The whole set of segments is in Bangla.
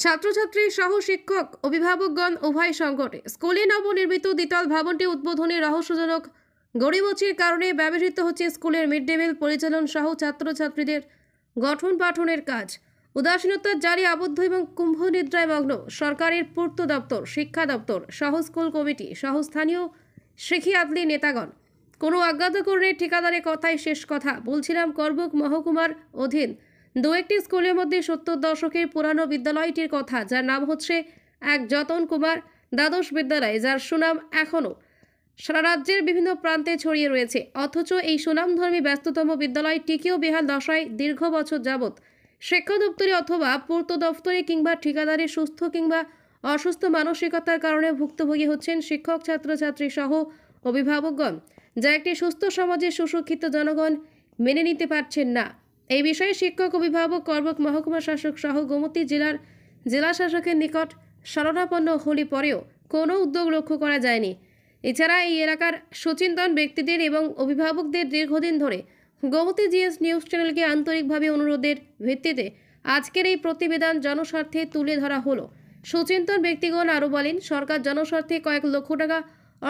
ছাত্রছাত্রী সহ শিক্ষক অভিভাবকগণ উভয় সংকটে। স্কুলে নবনির্মিত দ্বিতল ভবনটি উদ্বোধনে রহস্যজনক গড়িমসির কারণে ব্যবহৃত হচ্ছে স্কুলের মিড ডে মিল পরিচালন সহ ছাত্রছাত্রীদের গঠন পাঠনের কাজ। উদাসীনতার জারি আবদ্ধ এবং কুম্ভ নিদ্রায় মগ্ন সরকারের পূর্ত দপ্তর, শিক্ষা দপ্তর সহ স্কুল কমিটি সহ স্থানীয় শিক্ষার্থী নেতাগণ। কোনো অজ্ঞাতকরণের ঠিকাদারের কথাই শেষ কথা। বলছিলাম করবুক মহকুমার অধীন দু একটি স্কুলের মধ্যে ৭০ দশকের পুরানো বিদ্যালয়টির কথা, যার নাম হচ্ছে এক যতন কুমার দ্বাদশ বিদ্যালয়, যার সুনাম এখনও সারা রাজ্যের বিভিন্ন প্রান্তে ছড়িয়ে রয়েছে। অথচ এই সুনামধর্মী ব্যস্ততম বিদ্যালয়টিকেও বেহাল দশায় দীর্ঘ বছর যাবৎ শিক্ষা দপ্তরে অথবা পূর্ত দপ্তরে কিংবা ঠিকাদারের সুস্থ কিংবা অসুস্থ মানসিকতার কারণে ভুক্তভোগী হচ্ছেন শিক্ষক, ছাত্রছাত্রী সহ অভিভাবকগণ, যা একটি সুস্থ সমাজের সুশিক্ষিত জনগণ মেনে নিতে পারছেন না। এই বিষয়ে শিক্ষক, অভিভাবক, করবুক মহকুমা শাসক সহ গোমতী জেলার জেলা শাসকের নিকট শরণাপন্ন হলে পরেও কোনো উদ্যোগ লক্ষ্য করা যায়নি। এছাড়া এই এলাকার সচেতন ব্যক্তিদের এবং অভিভাবকদের দীর্ঘদিন ধরে গোমতী জিএস নিউজ চ্যানেলকে আন্তরিকভাবে অনুরোধের ভিত্তিতে আজকের এই প্রতিবেদন জনস্বার্থে তুলে ধরা হলো। সচেতন ব্যক্তিগণ আরও বলেন, সরকার জনস্বার্থে কয়েক লক্ষ টাকা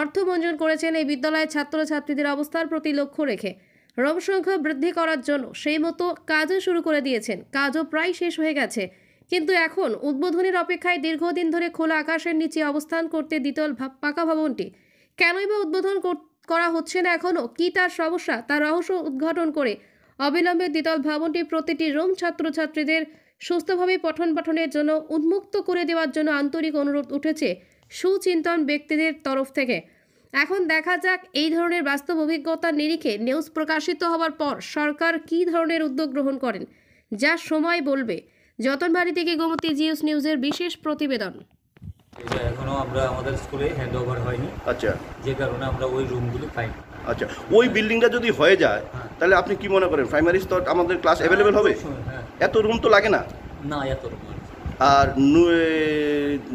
অর্থ মঞ্জুর করেছেন এই বিদ্যালয়ের ছাত্রছাত্রীদের অবস্থার প্রতি লক্ষ্য রেখে রোম সংখ্যা বৃদ্ধি করার জন্য। সেই মতো কাজও শুরু করে দিয়েছেন, কাজও প্রায় শেষ হয়ে গেছে। কিন্তু এখন উদ্বোধনের অপেক্ষায় দীর্ঘদিন ধরে খোলা আকাশের নিচে অবস্থান করতে দ্বিতল পাকা ভবনটি কেনই বা উদ্বোধন করা হচ্ছে না এখনও? কি তার সমস্যা, তার রহস্য উদ্ঘাটন করে অবিলম্বে দ্বিতল ভবনটি প্রতিটি রোম ছাত্রছাত্রীদের সুস্থভাবে পঠন পাঠনের জন্য উন্মুক্ত করে দেওয়ার জন্য আন্তরিক অনুরোধ উঠেছে সুচিন্তন ব্যক্তিদের তরফ থেকে। এখন দেখা যাক এই ধরনের বাস্তব অভিজ্ঞতার নিরিখে নিউজ প্রকাশিত হওয়ার পর সরকার কী ধরনের উদ্যোগ গ্রহণ করেন, যা সময় বলবে। যতনবাড়ি থেকে গোমতী জিএস নিউজের বিশেষ প্রতিবেদন। এটা এখনো আমরা আমাদের স্কুলে হ্যান্ড ওভার হয়নি। আচ্ছা, যে কারণে আমরা ওই রুমগুলো পাইনি। আচ্ছা, ওই বিল্ডিংটা যদি হয়ে যায় তাহলে আপনি কি মনে করেন প্রাইমারি স্তর আমাদের ক্লাস অ্যাভেলেবেল হবে? এত রুম তো লাগে না। না, এত রুম। আর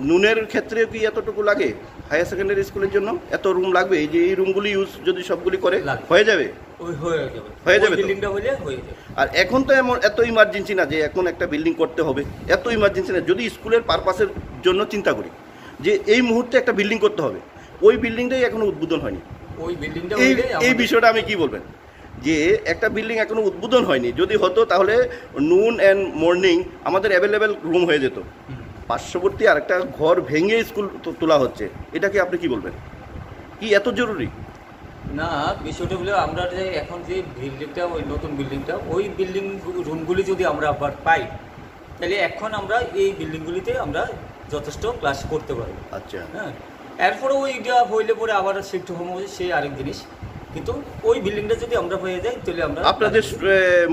নুনের ক্ষেত্রে কি এতটুকু লাগে? হায়ার সেকেন্ডারি স্কুলের জন্য এত রুম লাগবে? এই যে এই রুমগুলি ইউজ যদি সবগুলি করে হয়ে যাবে, হয়ে যাবে বিল্ডিংটা হয়ে যাবে। আর এখন তো এত ইমার্জেন্সি না যে এখন একটা বিল্ডিং করতে হবে, এত ইমার্জেন্সি না। যদি স্কুলের পারপাসের জন্য চিন্তা করি যে এই মুহূর্তে একটা বিল্ডিং করতে হবে, ওই বিল্ডিংটাই এখনো উদ্বোধন হয়নি। ওই বিল্ডিংটা এই বিষয়টা আমি কি বলবেন যে একটা বিল্ডিং এখনো উদ্বোধন হয়নি, যদি হতো তাহলে নুন অ্যান্ড মর্নিং আমাদের অ্যাভেলেবেল রুম হয়ে যেত। পার্শ্ববর্তী আর একটা ঘর ভেঙে স্কুল তোলা হচ্ছে, এটাকে আপনি কি বলবেন? কি এত জরুরি? না, বিষয়টা হলো আমরা যে এখন যে বিল্ডিংটা, ওই নতুন বিল্ডিংটা, ওই বিল্ডিং রুমগুলি যদি আমরা আবার পাই তাহলে এখন আমরা এই বিল্ডিংগুলিতে আমরা যথেষ্ট ক্লাস করতে পারবো। আচ্ছা, হ্যাঁ, এরপরে ওইটা হইলে পরে আবার শিফট হোম হচ্ছে সেই আরেক জিনিস। কিন্তু ওই বিল্ডিংটা যদি আমরা হয়ে যাই তাহলে আমরা। আপনাদের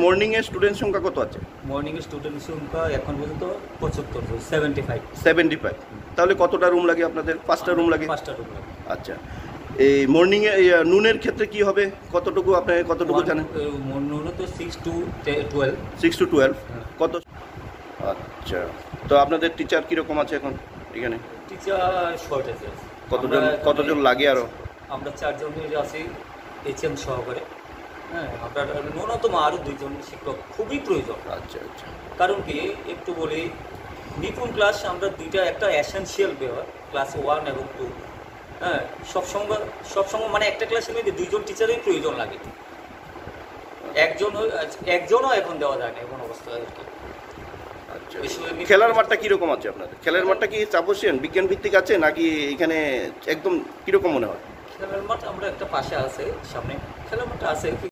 মর্নিংয়ের স্টুডেন্ট সংখ্যা কত আছে? মর্নিংয়ের স্টুডেন্ট সংখ্যা এখন পর্যন্ত 75, 75। তাহলে কতটা রুম লাগে আপনাদের? 5টা রুম লাগে। 5টা রুম লাগে। আচ্ছা, এই মর্নিংয়ে নুনের ক্ষেত্রে কি হবে? কতটুকু আপনি জানেন? নুনে তো 6 to 12। 6 to 12 কত? আচ্ছা, তো আপনাদের টিচার কীরকম আছে এখন এখানে? টিচার শর্টেজ আছে। কতজন লাগে? আরও আমরা 4 জন আছি HM সহকারে। হ্যাঁ, আপনার ন্যূনতম আরও 2 জন শিক্ষক খুবই প্রয়োজন। আচ্ছা আচ্ছা, কারণ কি একটু বলি, নিপুণ ক্লাস আমরা দুইটা, একটা এসেনশিয়াল ব্যাপার ক্লাস 1 এবং 2। হ্যাঁ, সবসময় মানে একটা ক্লাসের মধ্যে 2 জন টিচারের প্রয়োজন লাগে। একজনও এখন দেওয়া যায় না এমন অবস্থা আর কি। আচ্ছা, খেলার মাঠটা কীরকম আছে আপনাদের? খেলার মাঠটা কি চাপসিয়ান বিজ্ঞান ভিত্তিক আছে নাকি এখানে একদম কীরকম মনে হয়? খেলার মাঠ আমরা একটা পাশে আছে, সামনে খেলার মাঠটা আছে।